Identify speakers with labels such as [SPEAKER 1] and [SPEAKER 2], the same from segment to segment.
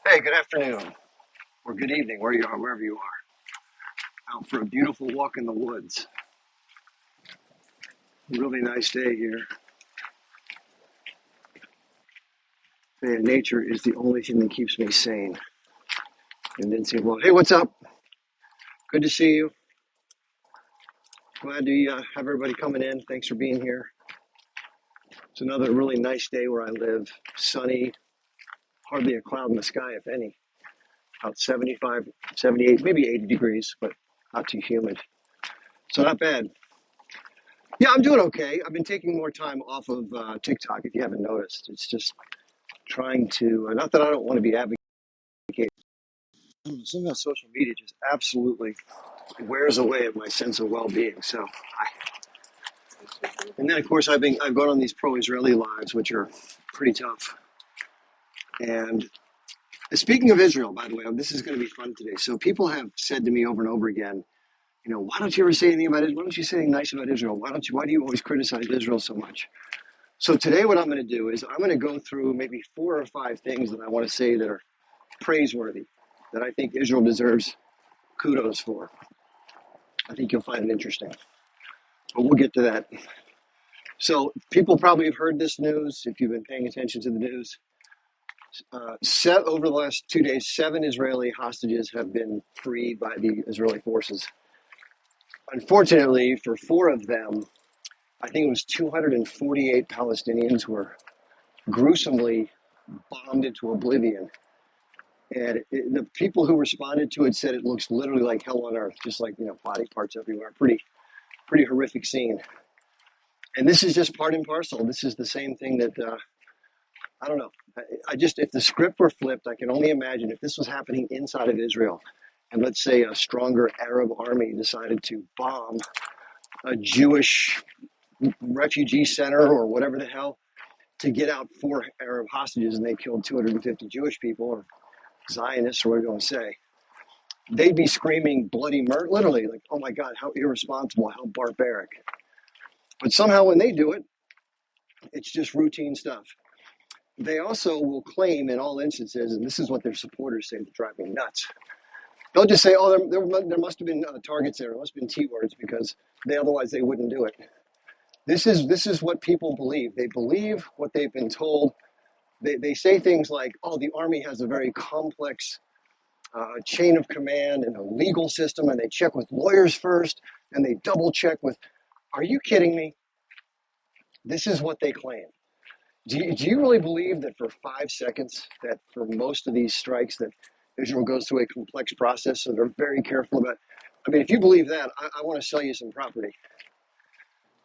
[SPEAKER 1] Hey, good afternoon or good evening, where you are, wherever you are. Out for a beautiful walk in the woods. Really nice day here. Man, nature is the only thing that keeps me sane. And then say, well, hey, what's up? Good to see you. Glad to have everybody coming in. Thanks for being here. It's another really nice day where I live. Sunny, hardly a cloud in the sky, if any. About 75, 78, maybe 80 degrees, but not too humid. So not bad. Yeah, I'm doing okay. I've been taking more time off of TikTok, if you haven't noticed. It's just trying to, not that I don't want to be advocating. Somehow social media just absolutely wears away at my sense of well-being. And then of course I've gone on these pro-Israeli lives, which are pretty tough. And speaking of Israel, by the way, this is going to be fun today. So people have said to me over and over again, why don't you ever say anything about it? Why don't you say anything nice about Israel? Why do you always criticize Israel so much? So today what I'm going to do is I'm going to go through maybe 4 or 5 things that I want to say that are praiseworthy, that I think Israel deserves kudos for. I think you'll find it interesting. But we'll get to that. So people probably have heard this news if you've been paying attention to the news. Over the last 2 days, 7 Israeli hostages have been freed by the Israeli forces. Unfortunately, for 4 of them, I think it was 248 Palestinians were gruesomely bombed into oblivion. And the people who responded to it said it looks literally like hell on earth, just like, body parts everywhere. Pretty horrific scene. And this is just part and parcel. This is the same thing that, I don't know. If the script were flipped, I can only imagine if this was happening inside of Israel, and let's say a stronger Arab army decided to bomb a Jewish refugee center or whatever the hell to get out 4 Arab hostages, and they killed 250 Jewish people, or Zionists, or whatever you want to say. They'd be screaming bloody murder, literally, like, oh my God, how irresponsible, how barbaric. But somehow when they do it, it's just routine stuff. They also will claim in all instances, and this is what their supporters say that drive me nuts. They'll just say, oh, there must have been targets there. There must have been T words because otherwise they wouldn't do it. This is what people believe. They believe what they've been told. They say things like, oh, the army has a very complex chain of command and a legal system, and they check with lawyers first, and they double check with, are you kidding me? This is what they claim. Do you really believe that for 5 seconds, that for most of these strikes, that Israel goes through a complex process, so they're very careful about? I mean, if you believe that, I want to sell you some property,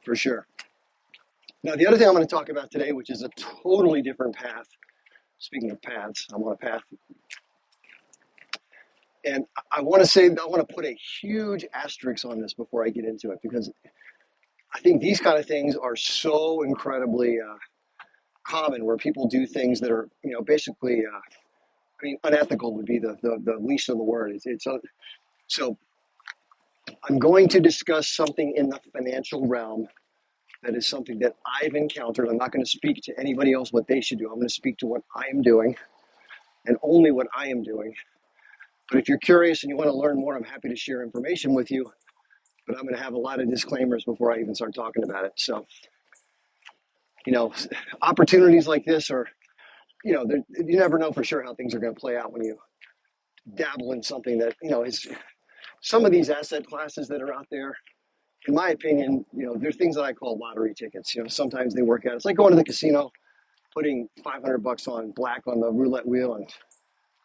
[SPEAKER 1] for sure. Now, the other thing I'm going to talk about today, which is a totally different path. Speaking of paths, I'm on a path. And I want to put a huge asterisk on this before I get into it, because I think these kind of things are so incredibly common, where people do things that are, basically, unethical would be the least of the word. So I'm going to discuss something in the financial realm that is something that I've encountered. I'm not going to speak to anybody else what they should do. I'm going to speak to what I am doing, and only what I am doing. But if you're curious and you want to learn more, I'm happy to share information with you. But I'm going to have a lot of disclaimers before I even start talking about it. So, opportunities like this are, you never know for sure how things are going to play out when you dabble in something that, is some of these asset classes that are out there. In my opinion, they're things that I call lottery tickets. Sometimes they work out. It's like going to the casino, putting $500 on black on the roulette wheel and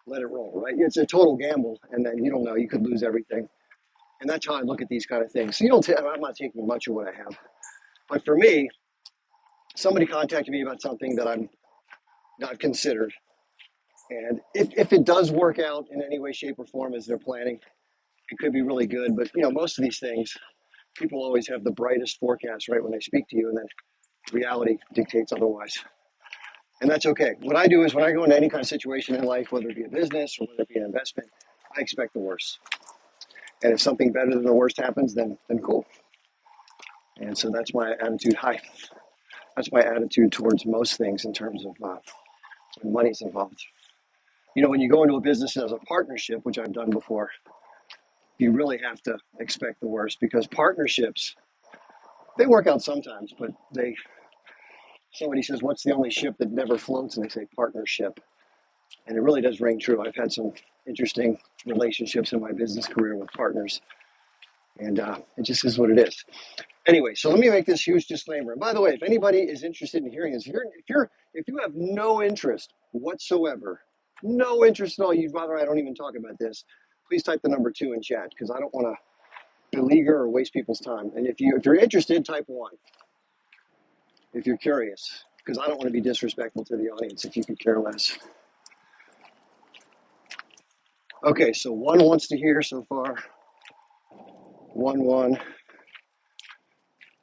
[SPEAKER 1] let it roll, right? It's a total gamble, and then you don't know. You could lose everything. And that's how I look at these kind of things. So I'm not taking much of what I have. But for me, somebody contacted me about something that I've considered. And if it does work out in any way, shape, or form as they're planning, it could be really good. But most of these things, people always have the brightest forecast right when they speak to you, and then reality dictates otherwise. And that's okay. What I do is when I go into any kind of situation in life, whether it be a business or whether it be an investment, I expect the worst. And if something better than the worst happens, then cool. And so that's my attitude. Hi. That's my attitude towards most things in terms of when money's involved. When you go into a business as a partnership, which I've done before, you really have to expect the worst because partnerships, they work out sometimes, but somebody says, what's the only ship that never floats? And they say partnership. And it really does ring true. I've had some interesting relationships in my business career with partners, and it just is what it is. Anyway, so let me make this huge disclaimer. And by the way, if anybody is interested in hearing this, if you have no interest whatsoever, no interest at all, you'd rather I don't even talk about this, please type the number 2 in chat because I don't want to beleaguer or waste people's time. And if you're interested, type 1. If you're curious, because I don't want to be disrespectful to the audience if you could care less. Okay, so 1 wants to hear so far. 1.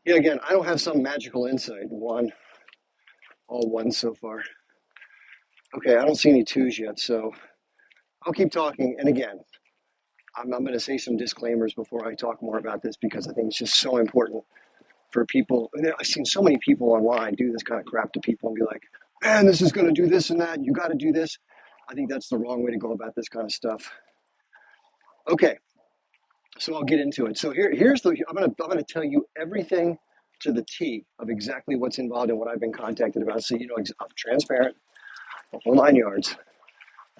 [SPEAKER 1] Yeah, again, I don't have some magical insight. 1, all 1 so far. Okay, I don't see any 2s yet, so I'll keep talking. And again, I'm going to say some disclaimers before I talk more about this because I think it's just so important for people. I've seen so many people online do this kind of crap to people and be like, man, this is going to do this and that. You got to do this. I think that's the wrong way to go about this kind of stuff. Okay, so I'll get into it. So I'm going to tell you everything to the T of exactly what's involved in what I've been contacted about. So I'm transparent, the whole 9 yards,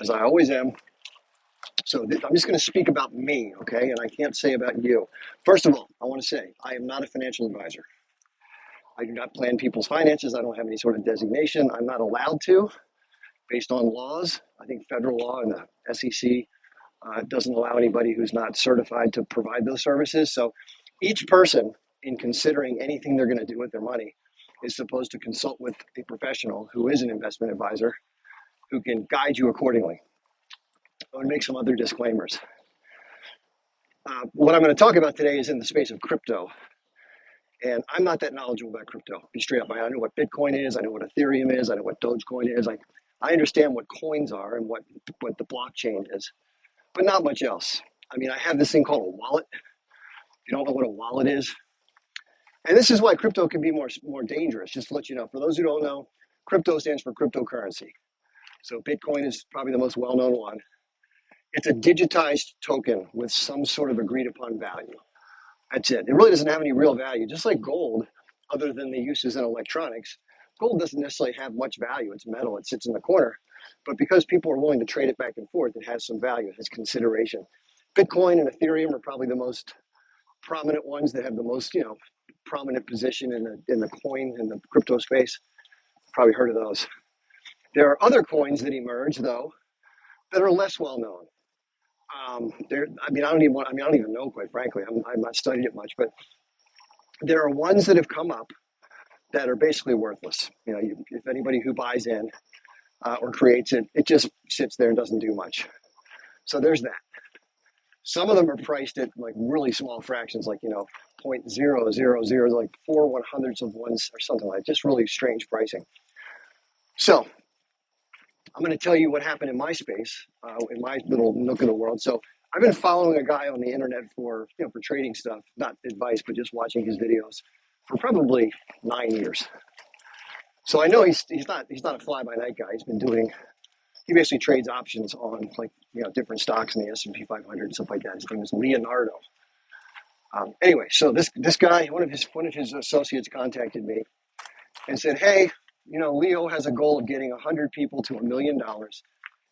[SPEAKER 1] as I always am. So I'm just going to speak about me, okay? And I can't say about you. First of all, I want to say I am not a financial advisor. I do not plan people's finances. I don't have any sort of designation. I'm not allowed to, based on laws. I think federal law and the SEC doesn't allow anybody who's not certified to provide those services. So each person, in considering anything they're going to do with their money, is supposed to consult with a professional who is an investment advisor who can guide you accordingly. I want to make some other disclaimers. What I'm going to talk about today is in the space of crypto. And I'm not that knowledgeable about crypto. Be straight up. I know what Bitcoin is. I know what Ethereum is. I know what Dogecoin is. I understand what coins are and what the blockchain is, but not much else. I mean, I have this thing called a wallet. If you don't know what a wallet is, and this is why crypto can be more dangerous. Just to let you know, for those who don't know, crypto stands for cryptocurrency. So Bitcoin is probably the most well-known one. It's a digitized token with some sort of agreed upon value. That's it. It really doesn't have any real value. Just like gold, other than the uses in electronics, gold doesn't necessarily have much value. It's metal. It sits in the corner. But because people are willing to trade it back and forth, it has some value. It has consideration. Bitcoin and Ethereum are probably the most prominent ones that have the most, prominent position in the coin in the crypto space. Probably heard of those. There are other coins that emerge though that are less well known. I don't even know, quite frankly. I've not studied it much, but there are ones that have come up that are basically worthless. If anybody who buys in or creates it, it just sits there and doesn't do much. So there's that. Some of them are priced at like really small fractions, like 0.000, like 4/100ths of ones or something like that. Just really strange pricing. So I'm going to tell you what happened in my space, in my little nook of the world. So I've been following a guy on the internet for trading stuff, not advice, but just watching his videos for probably 9 years. So I know he's not a fly-by-night guy. He basically trades options on different stocks in the S&P 500 and stuff like that. His name is Leonardo. Anyway, so this guy, one of his associates contacted me and said, hey, Leo has a goal of getting 100 people to $1 million.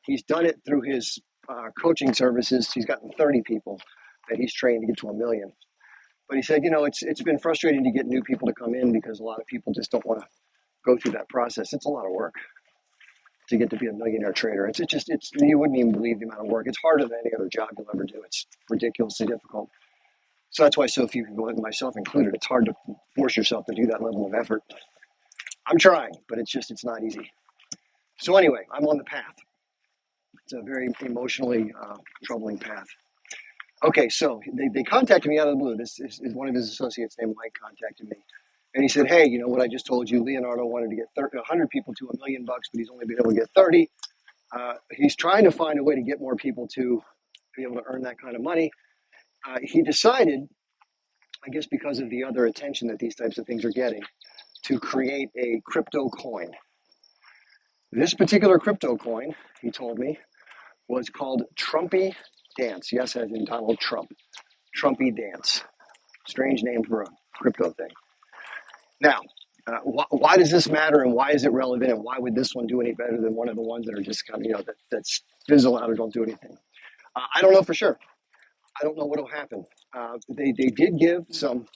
[SPEAKER 1] He's done it through his coaching services. He's gotten 30 people that he's trained to get to $1 million. But he said, it's been frustrating to get new people to come in because a lot of people just don't want to go through that process. It's a lot of work to get to be a millionaire trader. It's you wouldn't even believe the amount of work. It's harder than any other job you'll ever do. It's ridiculously difficult. So that's why so few people, myself included, it's hard to force yourself to do that level of effort. I'm trying, but it's not easy. So anyway, I'm on the path. It's a very emotionally troubling path. Okay, so they contacted me out of the blue. This is one of his associates named Mike contacted me. And he said, hey, you know what I just told you? Leonardo wanted to get 100 people to $1 million, but he's only been able to get 30. He's trying to find a way to get more people to be able to earn that kind of money. He decided, I guess because of the other attention that these types of things are getting, to create a crypto coin. This particular crypto coin, he told me, was called Trumpy Dance. Yes, as in Donald Trump. Trumpy Dance. Strange name for a crypto thing. Now, why does this matter and why is it relevant and why would this one do any better than one of the ones that are just kind of, that fizzle out or don't do anything? I don't know for sure. I don't know what will happen. They did give some,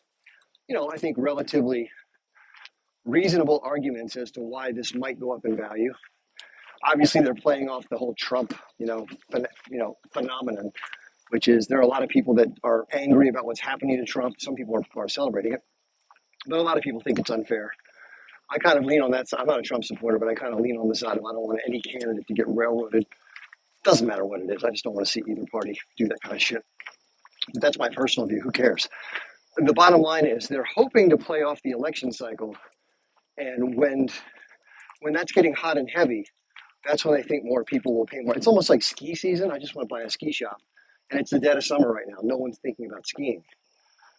[SPEAKER 1] I think relatively reasonable arguments as to why this might go up in value. Obviously, they're playing off the whole Trump, phenomenon, which is there are a lot of people that are angry about what's happening to Trump. Some people are celebrating it, but a lot of people think it's unfair. I kind of lean on that side. I'm not a Trump supporter, but I kind of lean on the side of I don't want any candidate to get railroaded. Doesn't matter what it is. I just don't want to see either party do that kind of shit. But that's my personal view. Who cares? The bottom line is they're hoping to play off the election cycle, and when that's getting hot and heavy, that's when I think more people will pay more. It's almost like ski season. I just want to buy a ski shop, and it's the dead of summer right now. No one's thinking about skiing,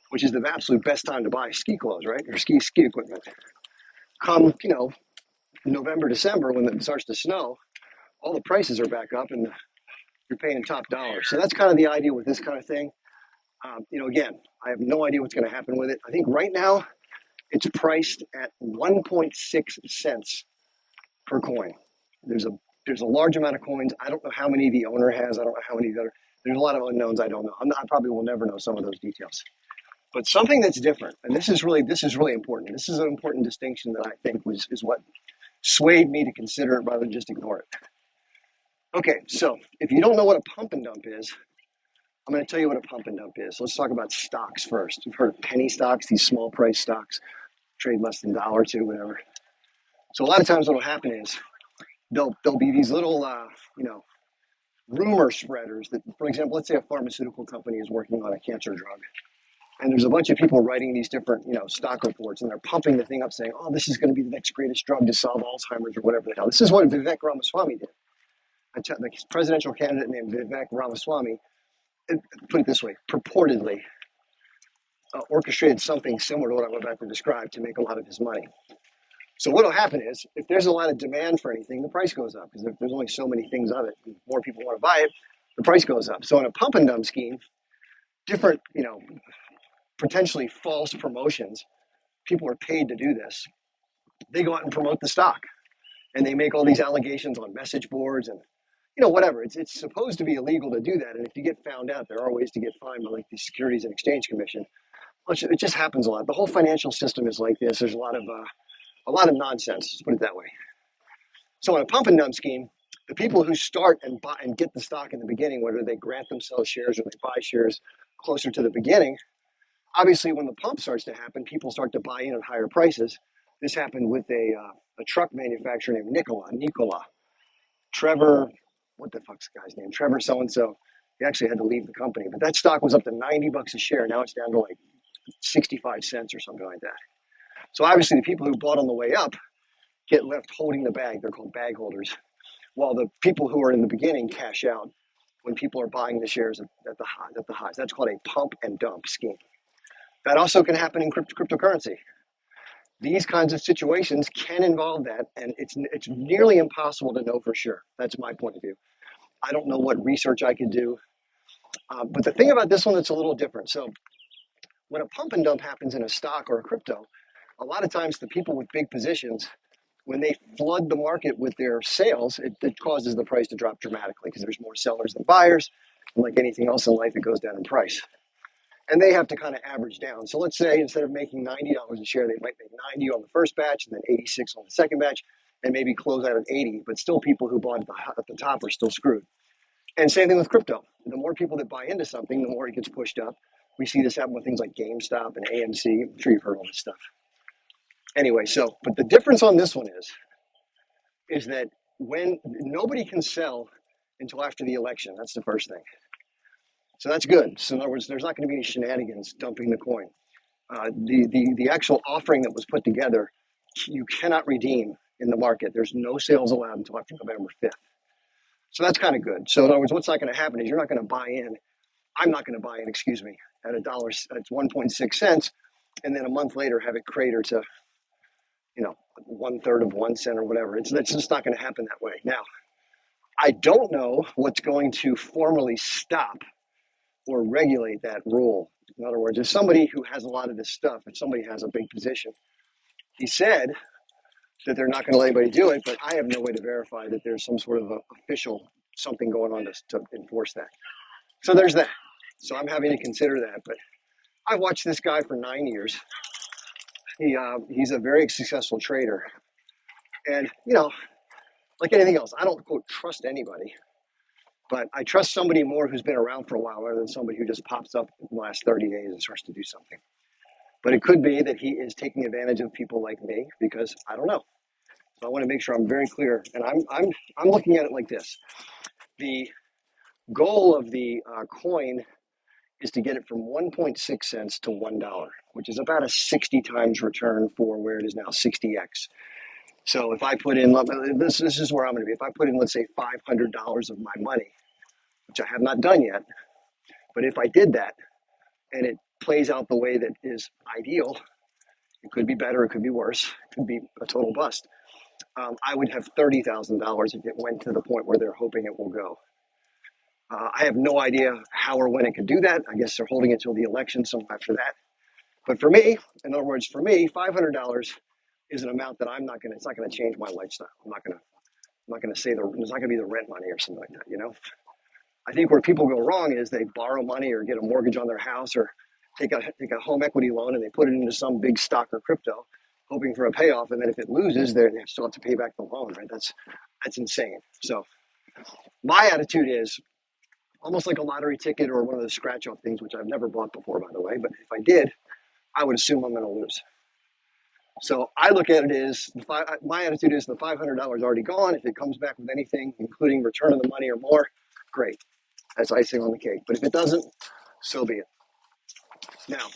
[SPEAKER 1] which is the absolute best time to buy ski clothes, right? Or ski equipment. Come, November, December, when it starts to snow, all the prices are back up, and you're paying top dollar. So that's kind of the idea with this kind of thing. Again, I have no idea what's going to happen with it. I think right now it's priced at 1.6 cents per coin. There's a large amount of coins. I don't know how many the owner has. I don't know how many other. There's a lot of unknowns. I don't know. I probably will never know some of those details. But something that's different, and this is really important. This is an important distinction that I think is what swayed me to consider it rather than just ignore it. Okay, so if you don't know what a pump and dump is, I'm going to tell you what a pump and dump is. Let's talk about stocks first. You've heard of penny stocks, these small price stocks, trade less than $1 or $2, whatever. So a lot of times what will happen is there'll be these little, rumor spreaders that, for example, let's say a pharmaceutical company is working on a cancer drug. And there's a bunch of people writing these different, stock reports, and they're pumping the thing up saying, oh, this is going to be the next greatest drug to solve Alzheimer's or whatever the hell. This is what Vivek Ramaswamy did. The presidential candidate named Vivek Ramaswamy, put it this way, purportedly orchestrated something similar to what I'm about to describe to make a lot of his money. So what will happen is, if there's a lot of demand for anything, the price goes up because there's only so many things of it. And more people want to buy it, the price goes up. So in a pump and dump scheme, different, potentially false promotions, people are paid to do this. They go out and promote the stock, and they make all these allegations on message boards and whatever. It's supposed to be illegal to do that, and if you get found out, there are ways to get fined by like the Securities and Exchange Commission. It just happens a lot. The whole financial system is like this. There's a lot of nonsense. Let's put it that way. So in a pump and dump scheme, the people who start and buy and get the stock in the beginning, whether they grant themselves shares or they buy shares closer to the beginning, obviously when the pump starts to happen, people start to buy in at higher prices. This happened with a truck manufacturer named Nikola. Trevor, what the fuck's the guy's name? Trevor so-and-so. He actually had to leave the company, but that stock was up to $90 a share. Now it's down to like 65 cents or something like that. So obviously the people who bought on the way up get left holding the bag. They're called bag holders. While the people who are in the beginning cash out when people are buying the shares at the highs. That's called a pump and dump scheme. That also can happen in cryptocurrency. These kinds of situations can involve that, and it's nearly impossible to know for sure. That's my point of view. I don't know what research I could do. But the thing about this one that's a little different. So when a pump and dump happens in a stock or a crypto, a lot of times the people with big positions, when they flood the market with their sales, it causes the price to drop dramatically because there's more sellers than buyers. And like anything else in life, it goes down in price. And they have to kind of average down. So let's say instead of making $90 a share, they might make 90 on the first batch and then 86 on the second batch and maybe close out at 80. But still people who bought at the top are still screwed. And same thing with crypto. The more people that buy into something, the more it gets pushed up. We see this happen with things like GameStop and AMC. I'm sure you've heard all this stuff. Anyway, but the difference on this one is that when nobody can sell until after the election. That's the first thing. So that's good. So in other words, there's not going to be any shenanigans dumping the coin. The actual offering that was put together, you cannot redeem in the market. There's no sales allowed until after November 5th. So that's kind of good. So in other words, what's not going to happen is you're not going to buy in. I'm not going to buy in, excuse me, at a dollar, it's 1.6 cents, and then a month later have it crater to, you know, 1/3 of 1 cent or whatever. It's just not going to happen that way. Now, I don't know what's going to formally stop or regulate that rule. In other words, if somebody who has a lot of this stuff, if somebody has a big position, he said that they're not going to let anybody do it, but I have no way to verify that there's some sort of official something going on to enforce that. So there's that. So I'm having to consider that. But I've watched this guy for 9 years. He's a very successful trader. And, you know, like anything else, I don't, quote, trust anybody. But I trust somebody more who's been around for a while rather than somebody who just pops up in the last 30 days and starts to do something. But it could be that he is taking advantage of people like me because I don't know. So I want to make sure I'm very clear. And I'm looking at it like this. The goal of the coin is to get it from 1.6 cents to $1, which is about a 60 times return for where it is now, 60x. So if I put in, this is where I'm going to be. If I put in, let's say, $500 of my money, which I have not done yet, but if I did that and it plays out the way that is ideal, it could be better, it could be worse, it could be a total bust. I would have $30,000 if it went to the point where they're hoping it will go. I have no idea how or when it could do that. I guess they're holding it till the election, so after that. But for me, in other words, for me, $500 is an amount that it's not going to change my lifestyle. I'm not going to say it's not going to be the rent money or something like that, you know? I think where people go wrong is they borrow money or get a mortgage on their house or take a home equity loan and they put it into some big stock or crypto, hoping for a payoff. And then if it loses, they still have to pay back the loan, right? That's insane. So my attitude is almost like a lottery ticket or one of those scratch off things, which I've never bought before, by the way. But if I did, I would assume I'm going to lose. So I look at it as my attitude is the $500 already gone. If it comes back with anything, including return of the money or more, great. That's icing on the cake. But if it doesn't, so be it. Now,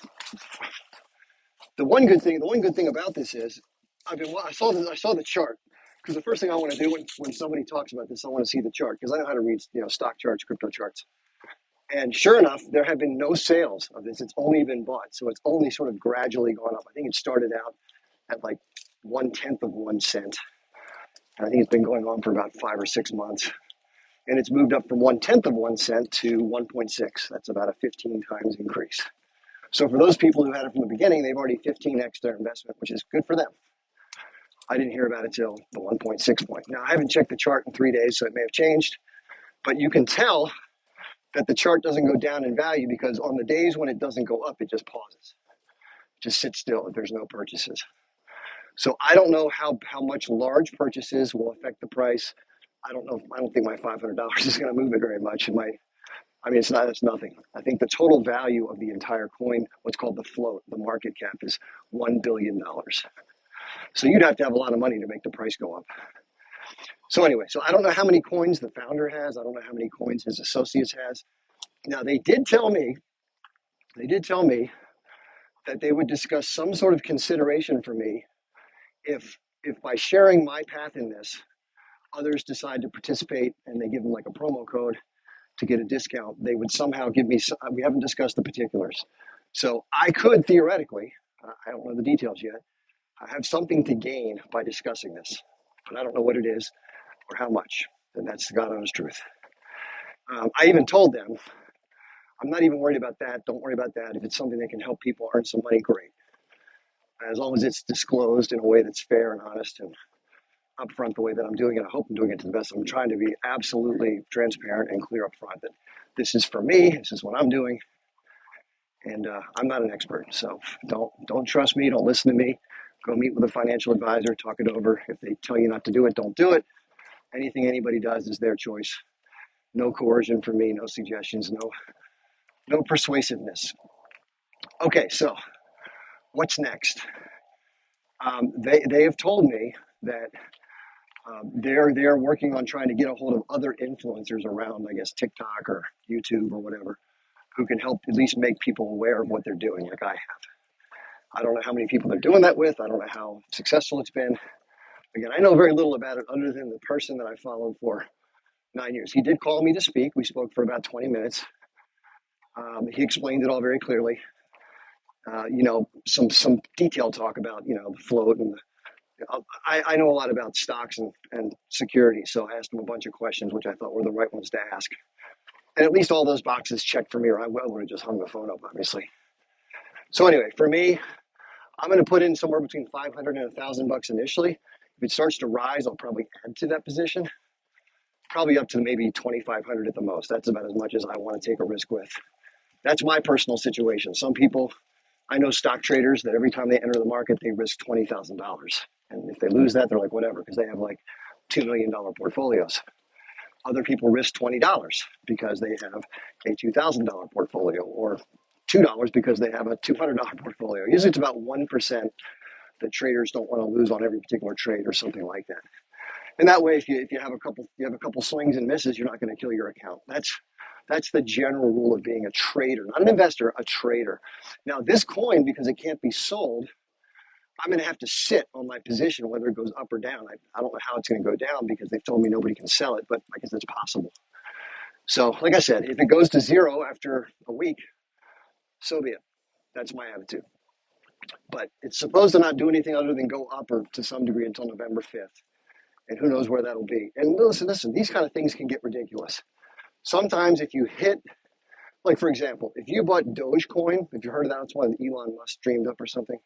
[SPEAKER 1] the one good thing about this is I saw the chart because the first thing I want to do when somebody talks about this, I want to see the chart because I know how to read stock charts, crypto charts. And sure enough, there have been no sales of this. It's only been bought, so it's only sort of gradually gone up. I think it started out at like 1/10 of 1 cent. And I think it's been going on for about 5 or 6 months. And it's moved up from 1/10 of 1 cent to 1.6. That's about a 15 times increase. So for those people who had it from the beginning, they've already 15x their investment, which is good for them. I didn't hear about it till the 1.6 point. Now, I haven't checked the chart in 3 days, so it may have changed. But you can tell that the chart doesn't go down in value because on the days when it doesn't go up, it just pauses. It just sits still if there's no purchases. So I don't know how much large purchases will affect the price. I don't know. I don't think my $500 is going to move it very much. It's nothing. I think the total value of the entire coin, what's called the float, the market cap, is $1 billion. So you'd have to have a lot of money to make the price go up. So anyway, so I don't know how many coins the founder has. I don't know how many coins his associates has. Now they did tell me that they would discuss some sort of consideration for me if by sharing my path in this, others decide to participate and they give them like a promo code to get a discount, they would somehow give me, we haven't discussed the particulars. So I could theoretically, I don't know the details yet, I have something to gain by discussing this, but I don't know what it is or how much. And that's the God honest truth. I even told them, I'm not even worried about that. Don't worry about that. If it's something that can help people earn some money, great. As long as it's disclosed in a way that's fair and honest and upfront the way that I'm doing it. I hope I'm doing it to the best. I'm trying to be absolutely transparent and clear up front that this is for me. This is what I'm doing. And I'm not an expert. So don't trust me. Don't listen to me. Go meet with a financial advisor. Talk it over. If they tell you not to do it, don't do it. Anything anybody does is their choice. No coercion from me. No suggestions. No persuasiveness. Okay, so what's next? They have told me that They're working on trying to get a hold of other influencers around, I guess, TikTok or YouTube or whatever, who can help at least make people aware of what they're doing, like I have. I don't know how many people they're doing that with. I don't know how successful it's been. Again, I know very little about it other than the person that I followed for 9 years. He did call me to speak. We spoke for about 20 minutes. He explained it all very clearly. Some detailed talk about the float and I know a lot about stocks and security, so I asked him a bunch of questions, which I thought were the right ones to ask. And at least all those boxes checked for me, or I would have just hung the phone up, obviously. So anyway, for me, I'm going to put in somewhere between 500 and $1,000 initially. If it starts to rise, I'll probably add to that position, probably up to maybe 2,500 at the most. That's about as much as I want to take a risk with. That's my personal situation. Some people, I know stock traders that every time they enter the market, they risk $20,000. And if they lose that, they're like, whatever, because they have like $2 million portfolios. Other people risk $20 because they have a $2,000 portfolio, or $2 because they have a $200 portfolio. Usually it's about 1% that traders don't want to lose on every particular trade or something like that. And that way, if you have a couple swings and misses, you're not going to kill your account. That's the general rule of being a trader, not an investor, a trader. Now, this coin, because it can't be sold, I'm going to have to sit on my position, whether it goes up or down. I don't know how it's going to go down because they've told me nobody can sell it, but I guess it's possible. So, like I said, if it goes to zero after a week, so be it. That's my attitude. But it's supposed to not do anything other than go up or to some degree until November 5th. And who knows where that'll be. And listen, these kind of things can get ridiculous. Sometimes if you hit, like for example, if you bought Dogecoin, if you heard of that, it's one that Elon Musk dreamed up or something.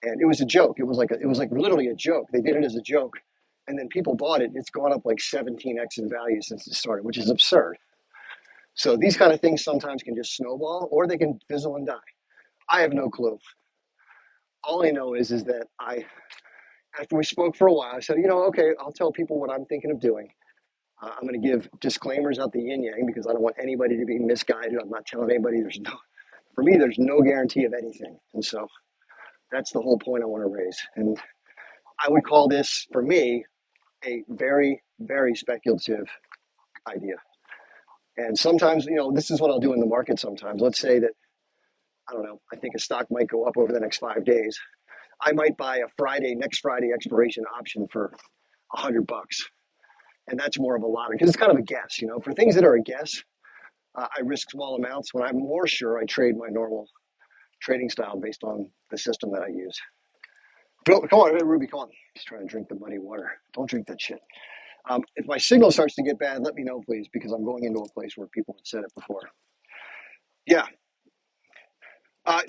[SPEAKER 1] And it was a joke. It was like literally a joke. They did it as a joke. And then people bought it. It's gone up like 17x in value since it started, which is absurd. So these kind of things sometimes can just snowball or they can fizzle and die. I have no clue. All I know is that after we spoke for a while, I said, okay, I'll tell people what I'm thinking of doing. I'm going to give disclaimers out the yin yang because I don't want anybody to be misguided. I'm not telling anybody for me, there's no guarantee of anything. And so that's the whole point I want to raise. And I would call this, for me, a very, very speculative idea. And sometimes, this is what I'll do in the market sometimes. Let's say that, I don't know, I think a stock might go up over the next 5 days. I might buy a next Friday expiration option for $100. And that's more of a lottery because it's kind of a guess, For things that are a guess, I risk small amounts. When I'm more sure, I trade my normal trading style based on the system that I use. Come on, Ruby, come on. He's trying to drink the muddy water. Don't drink that shit. If my signal starts to get bad, let me know, please, because I'm going into a place where people have said it before. Yeah.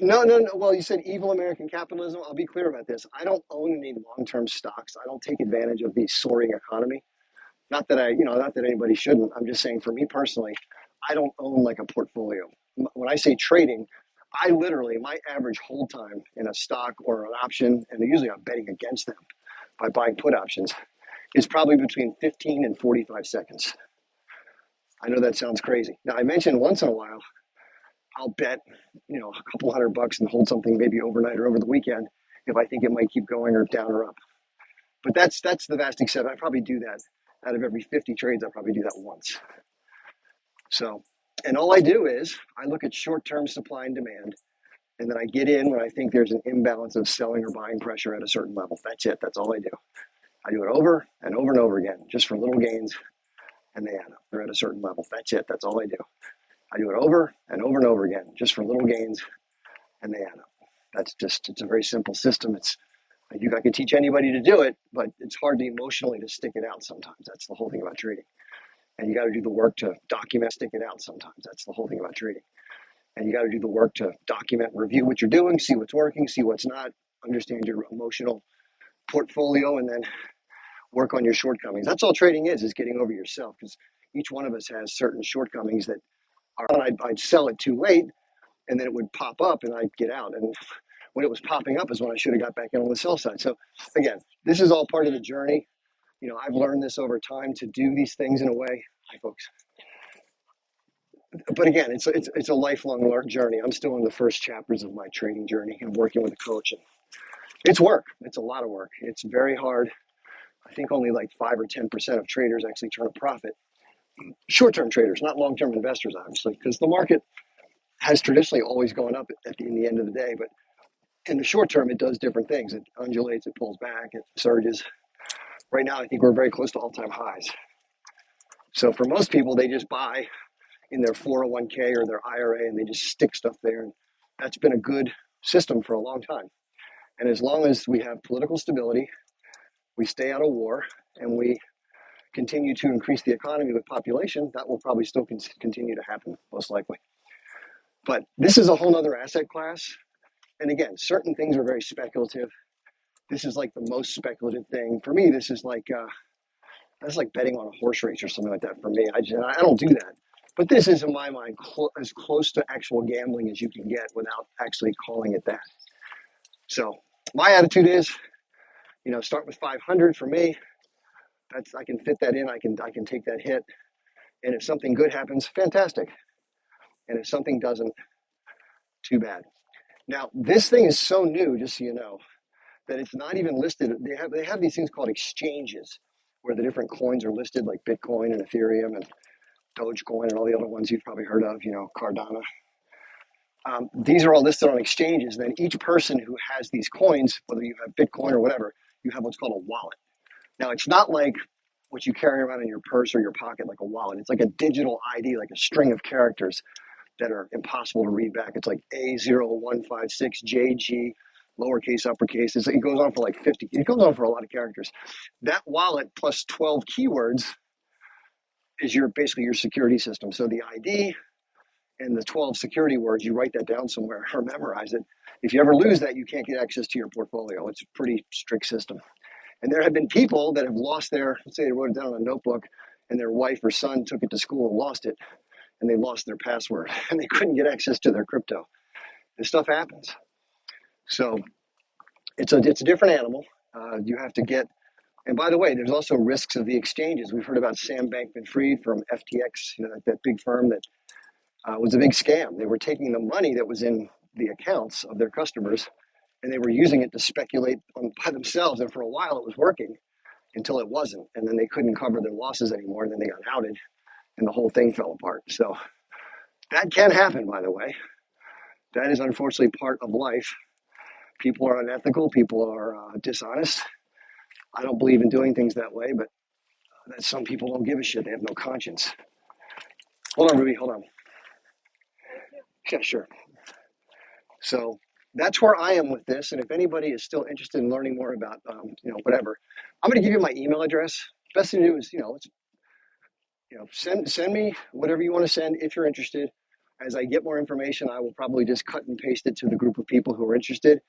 [SPEAKER 1] No. Well, you said evil American capitalism. I'll be clear about this. I don't own any long-term stocks. I don't take advantage of the soaring economy. Not that not that anybody shouldn't. I'm just saying for me personally, I don't own like a portfolio. When I say trading, my average hold time in a stock or an option, and usually I'm betting against them by buying put options, is probably between 15 and 45 seconds. I know that sounds crazy. Now, I mentioned once in a while, I'll bet, a couple $100 and hold something maybe overnight or over the weekend if I think it might keep going or down or up. But that's the vast extent. I probably do that. Out of every 50 trades, I probably do that once. So, and all I do is I look at short-term supply and demand, and then I get in when I think there's an imbalance of selling or buying pressure at a certain level. That's it. That's all I do. I do it over and over and over again, just for little gains, and they add up. They're at a certain level. That's it. That's all I do. I do it over and over and over again, just for little gains, and they add up. It's a very simple system. I could teach anybody to do it, but it's hard to emotionally to stick it out sometimes. That's the whole thing about trading. And you got to do the work to document, stick it out sometimes. That's the whole thing about trading. And you got to do the work to document, review what you're doing, see what's working, see what's not, understand your emotional portfolio, and then work on your shortcomings. That's all trading is getting over yourself, because each one of us has certain shortcomings that I'd sell it too late, and then it would pop up and I'd get out. And when it was popping up is when I should have got back in on the sell side. So again, this is all part of the journey. I've learned this over time to do these things in a way. Hi, folks. But again, it's a lifelong journey. I'm still in the first chapters of my trading journey. I'm working with a coach, and it's work. It's a lot of work. It's very hard. I think only like 5 or 10% of traders actually turn a profit. Short-term traders, not long-term investors, obviously, because the market has traditionally always gone up in the end of the day. But in the short term, it does different things. It undulates, it pulls back, it surges. Right now, I think we're very close to all-time highs. So for most people, they just buy in their 401k or their IRA and they just stick stuff there. And that's been a good system for a long time. And as long as we have political stability, we stay out of war, and we continue to increase the economy with population, that will probably still continue to happen, most likely. But this is a whole other asset class. And again, certain things are very speculative. This is like the most speculative thing. For me, this is like that's like betting on a horse race or something like that for me. I don't do that. But this is, in my mind, as close to actual gambling as you can get without actually calling it that. So my attitude is, start with 500 for me. I can fit that in. I can take that hit. And if something good happens, fantastic. And if something doesn't, too bad. Now, this thing is so new, just so you know, that it's not even listed. They have these things called exchanges where the different coins are listed, like Bitcoin and Ethereum and Dogecoin and all the other ones you've probably heard of, Cardano. These are all listed on exchanges. Then each person who has these coins, whether you have Bitcoin or whatever, you have what's called a wallet. Now, it's not like what you carry around in your purse or your pocket like a wallet. It's like a digital ID, like a string of characters that are impossible to read back. It's like A0156JG, lowercase, uppercase. It goes on for like 50. It goes on for a lot of characters. That wallet plus 12 keywords is basically your security system. So the ID and the 12 security words, you write that down somewhere or memorize it. If you ever lose that, you can't get access to your portfolio. It's a pretty strict system. And there have been people that have lost let's say they wrote it down on a notebook and their wife or son took it to school and lost it, and they lost their password and they couldn't get access to their crypto. This stuff happens. So it's a different animal. You have to get, and by the way, there's also risks of the exchanges. We've heard about Sam Bankman-Fried from FTX, that big firm that was a big scam. They were taking the money that was in the accounts of their customers and they were using it to speculate by themselves. And for a while it was working until it wasn't. And then they couldn't cover their losses anymore. And then they got outed and the whole thing fell apart. So that can happen, by the way. That is unfortunately part of life. People are unethical. People are dishonest. I don't believe in doing things that way, but some people don't give a shit. They have no conscience. Hold on, Ruby. Hold on. Yeah, sure. So that's where I am with this. And if anybody is still interested in learning more about, whatever, I'm going to give you my email address. Best thing to do is, send me whatever you want to send if you're interested. As I get more information, I will probably just cut and paste it to the group of people who are interested.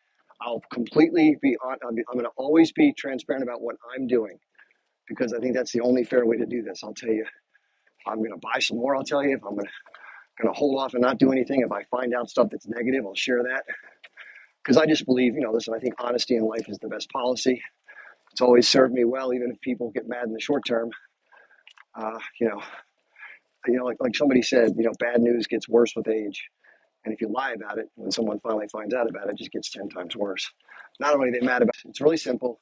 [SPEAKER 1] I'll completely be on. I'm going to always be transparent about what I'm doing because I think that's the only fair way to do this. I'll tell you, if I'm going to buy some more, I'll tell you. If I'm going to hold off and not do anything, if I find out stuff that's negative, I'll share that. Because I just believe, listen, I think honesty in life is the best policy. It's always served me well, even if people get mad in the short term. Like somebody said, bad news gets worse with age. And if you lie about it, when someone finally finds out about it, it just gets 10 times worse. Not only are they mad about it, it's really simple.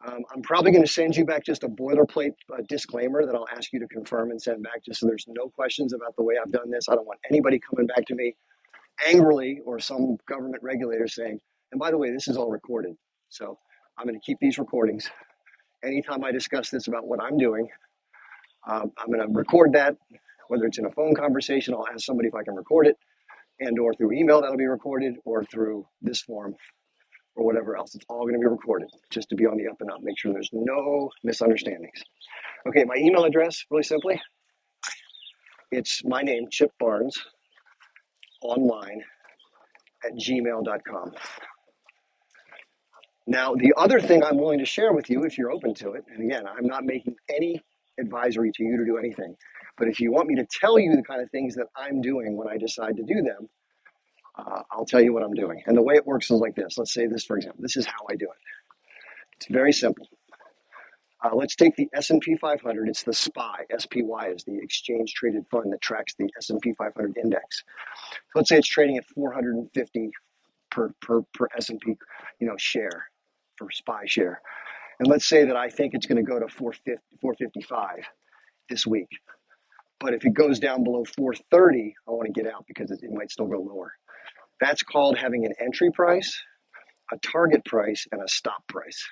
[SPEAKER 1] I'm probably going to send you back just a boilerplate disclaimer that I'll ask you to confirm and send back just so there's no questions about the way I've done this. I don't want anybody coming back to me angrily or some government regulator saying, and by the way, this is all recorded. So I'm going to keep these recordings. Anytime I discuss this about what I'm doing, I'm going to record that, whether it's in a phone conversation, I'll ask somebody if I can record it, and or through email that'll be recorded, or through this form or whatever else. It's all going to be recorded just to be on the up and up, make sure there's no misunderstandings. Okay, my email address, really simply, it's my name, Chip Barnes, online @gmail.com. Now, the other thing I'm willing to share with you, if you're open to it, and again, I'm not making any advisory to you to do anything, but if you want me to tell you the kind of things that I'm doing when I decide to do them, I'll tell you what I'm doing. And the way it works is like this. Let's say this, for example. This is how I do it. It's very simple. Let's take the S&P 500. It's the SPY. SPY is the exchange traded fund that tracks the S&P 500 index. So let's say it's trading at 450 per S&P, share, for SPY share. And let's say that I think it's going to go to 450, 455 this week. But if it goes down below 430, I want to get out because it might still go lower. That's called having an entry price, a target price, and a stop price.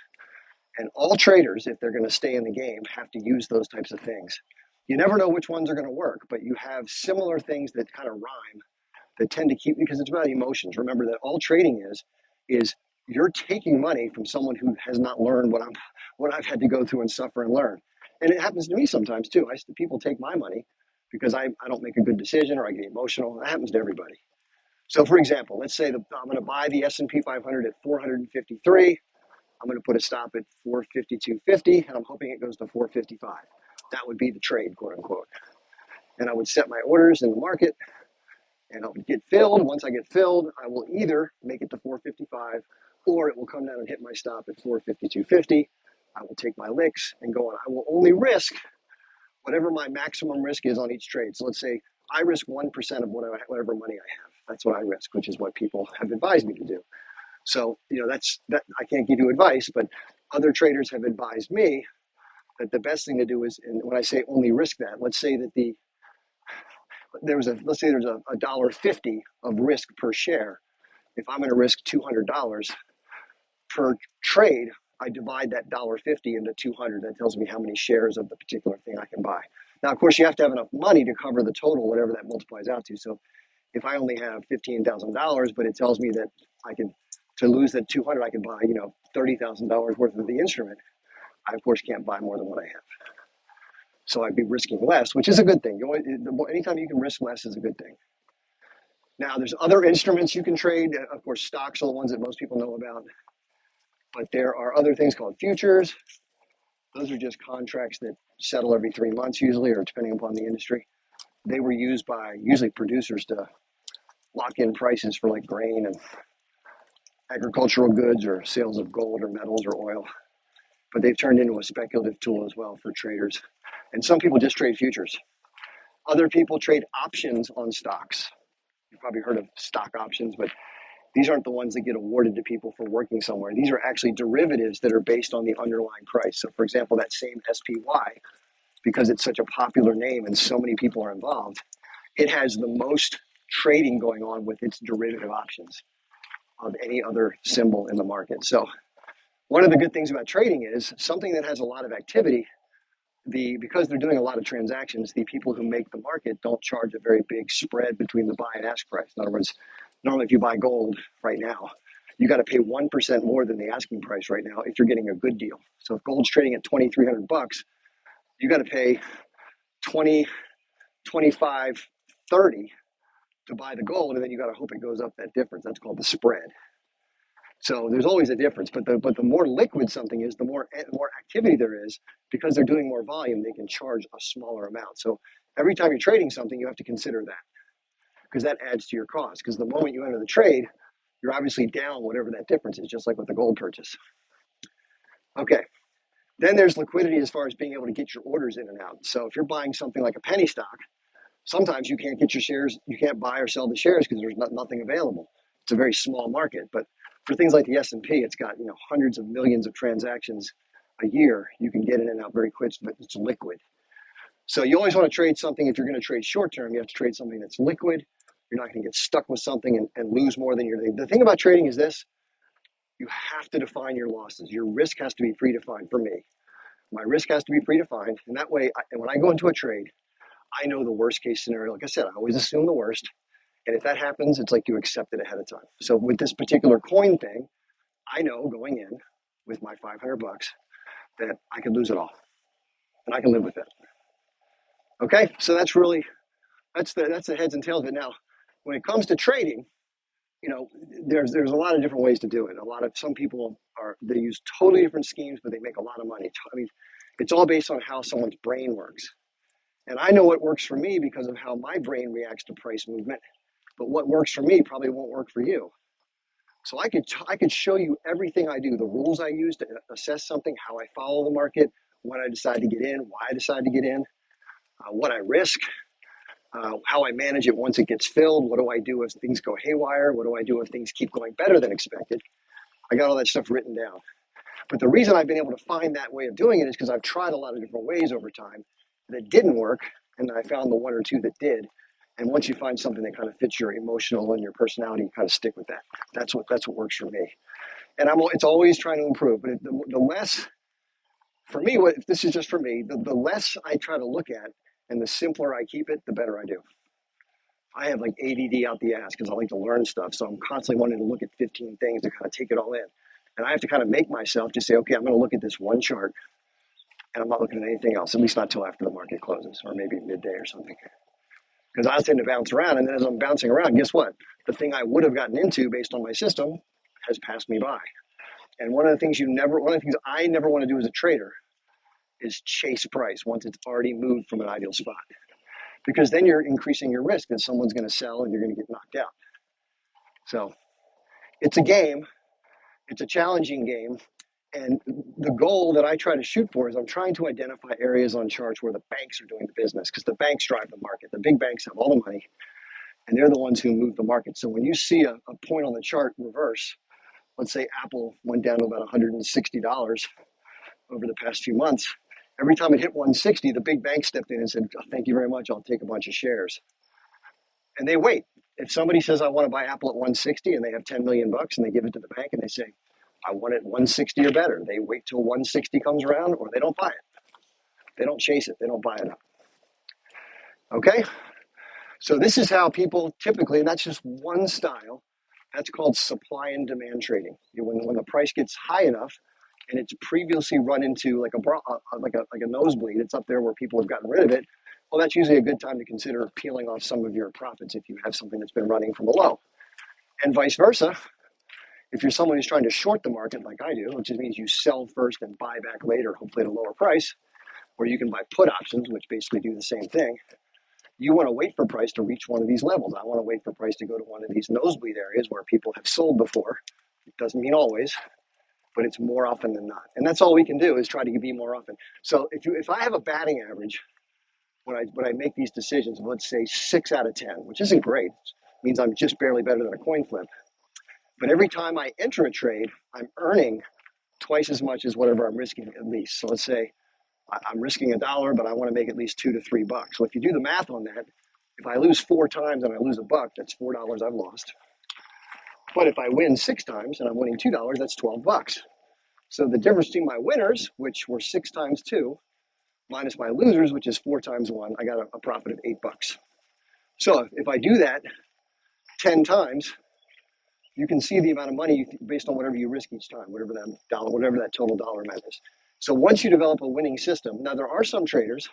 [SPEAKER 1] And all traders, if they're going to stay in the game, have to use those types of things. You never know which ones are going to work, but you have similar things that kind of rhyme that tend to keep, because it's about emotions. Remember that all trading is you're taking money from someone who has not learned what I've had to go through and suffer and learn. And it happens to me sometimes too. People take my money because I don't make a good decision or I get emotional. That happens to everybody. So for example, let's say that I'm going to buy the S&P 500 at 453. I'm going to put a stop at 452.50 and I'm hoping it goes to 455. That would be the trade, quote unquote. And I would set my orders in the market and I'll get filled. Once I get filled, I will either make it to 455 or it will come down and hit my stop at 452.50. I will take my licks and go on. I will only risk whatever my maximum risk is on each trade. So let's say I risk 1% of whatever money I have. That's what I risk, which is what people have advised me to do. So, that's that. I can't give you advice, but other traders have advised me that the best thing to do is, and when I say only risk that, let's say that let's say there's a $1.50 of risk per share. If I'm going to risk $200 per trade, I divide that $1.50 into 200. That tells me how many shares of the particular thing I can buy. Now, of course, you have to have enough money to cover the total, whatever that multiplies out to. So if I only have $15,000, but it tells me that to lose that 200, I can buy, $30,000 worth of the instrument. I, of course, can't buy more than what I have. So I'd be risking less, which is a good thing. Anytime you can risk less is a good thing. Now, there's other instruments you can trade. Of course, stocks are the ones that most people know about. But there are other things called futures. Those are just contracts that settle every 3 months usually, or depending upon the industry. They were used by usually producers to lock in prices for like grain and agricultural goods or sales of gold or metals or oil. But they've turned into a speculative tool as well for traders. And some people just trade futures. Other people trade options on stocks. You've probably heard of stock options, but these aren't the ones that get awarded to people for working somewhere. These are actually derivatives that are based on the underlying price. So for example, that same SPY, because it's such a popular name and so many people are involved, it has the most trading going on with its derivative options of any other symbol in the market. So one of the good things about trading is something that has a lot of activity, because they're doing a lot of transactions, the people who make the market don't charge a very big spread between the buy and ask price. In other words, normally if you buy gold right now, you got to pay 1% more than the asking price right now if you're getting a good deal. So if gold's trading at $2,300, you got to pay 20, 25, 30 to buy the gold, and then you got to hope it goes up that difference. That's called the spread. So there's always a difference, but the more liquid something is, the more activity there is, because they're doing more volume, they can charge a smaller amount. So every time you're trading something, you have to consider that, because that adds to your cost. Because the moment you enter the trade, you're obviously down whatever that difference is, just like with the gold purchase. Okay, then there's liquidity as far as being able to get your orders in and out. So if you're buying something like a penny stock, sometimes you can't get your shares, you can't buy or sell the shares because there's nothing available. It's a very small market, but for things like the S&P, it's got hundreds of millions of transactions a year. You can get in and out very quick, but it's liquid. So you always want to trade something. If you're going to trade short term, you have to trade something that's liquid. You're not going to get stuck with something and lose more than the thing about trading is this: you have to define your losses. Your risk has to be predefined. For me, my risk has to be predefined, and that way, when I go into a trade, I know the worst case scenario. Like I said, I always assume the worst. And if that happens, it's like you accept it ahead of time. So with this particular coin thing, I know going in with my $500 that I could lose it all, and I can live with it. Okay, so that's the heads and tails of it. Now, when it comes to trading, there's a lot of different ways to do it. Some people they use totally different schemes, but they make a lot of money. I mean, it's all based on how someone's brain works. And I know what works for me because of how my brain reacts to price movement. But what works for me probably won't work for you. So I could show you everything I do, the rules I use to assess something, how I follow the market, when I decide to get in, why I decide to get in, what I risk, how I manage it once it gets filled. What do I do if things go haywire? What do I do if things keep going better than expected? I got all that stuff written down. But the reason I've been able to find that way of doing it is because I've tried a lot of different ways over time that didn't work, and I found the one or two that did. And once you find something that kind of fits your emotional and your personality, you kind of stick with that. That's what works for me. And it's always trying to improve. But the less for me, what if this is just for me, the less I try to look at and the simpler I keep it, the better I do. I have like ADD out the ass because I like to learn stuff. So I'm constantly wanting to look at 15 things to kind of take it all in. And I have to kind of make myself just say, okay, I'm going to look at this one chart and I'm not looking at anything else, at least not till after the market closes or maybe midday or something. Because I tend to bounce around. And then as I'm bouncing around, guess what? The thing I would have gotten into based on my system has passed me by. And one of the things I never want to do as a trader is chase price once it's already moved from an ideal spot. Because then you're increasing your risk that someone's going to sell and you're going to get knocked out. So it's a game. It's a challenging game. And the goal that I try to shoot for is I'm trying to identify areas on charts where the banks are doing the business because the banks drive the market. The big banks have all the money and they're the ones who move the market. So when you see a point on the chart reverse, let's say Apple went down to about $160 over the past few months. Every time it hit 160, the big bank stepped in and said, oh, thank you very much. I'll take a bunch of shares. And they wait. If somebody says, I want to buy Apple at 160 and they have 10 million bucks and they give it to the bank and they say, I want it 160 or better. They wait till 160 comes around or they don't buy it. They don't chase it. They don't buy it up. Okay? So this is how people typically, and that's just one style, that's called supply and demand trading. When the price gets high enough and it's previously run into like a nosebleed, it's up there where people have gotten rid of it. Well, that's usually a good time to consider peeling off some of your profits if you have something that's been running from a low. And vice versa, if you're someone who's trying to short the market like I do, which just means you sell first and buy back later, hopefully at a lower price, or you can buy put options, which basically do the same thing. You want to wait for price to reach one of these levels. I want to wait for price to go to one of these nosebleed areas where people have sold before. It doesn't mean always, but it's more often than not. And that's all we can do is try to be more often. So if I have a batting average when I make these decisions, let's say 6 out of 10, which isn't great, it means I'm just barely better than a coin flip. But every time I enter a trade, I'm earning twice as much as whatever I'm risking at least. So let's say I'm risking $1, but I want to make at least $2 to $3. So if you do the math on that, if I lose 4 times and I lose $1, that's $4 I've lost. But if I win 6 times and I'm winning $2, that's $12. So the difference between my winners, which were 6 times 2, minus my losers, which is 4 times 1, I got a profit of $8. So if I do that 10 times, you can see the amount of money based on whatever you risk each time, whatever that total dollar amount is. So once you develop a winning system, now there are some traders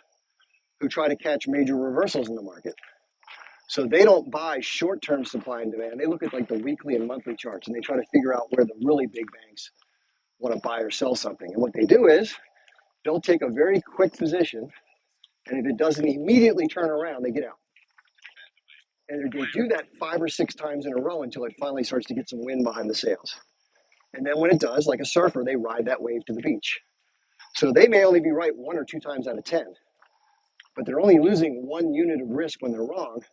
[SPEAKER 1] who try to catch major reversals in the market. So they don't buy short-term supply and demand. They look at like the weekly and monthly charts and they try to figure out where the really big banks want to buy or sell something. And what they do is they'll take a very quick position, and if it doesn't immediately turn around, they get out. And they do that 5 or 6 times in a row until it finally starts to get some wind behind the sails. And then when it does, like a surfer, they ride that wave to the beach. So they may only be right 1 or 2 times out of 10, but they're only losing 1 unit of risk when they're wrong.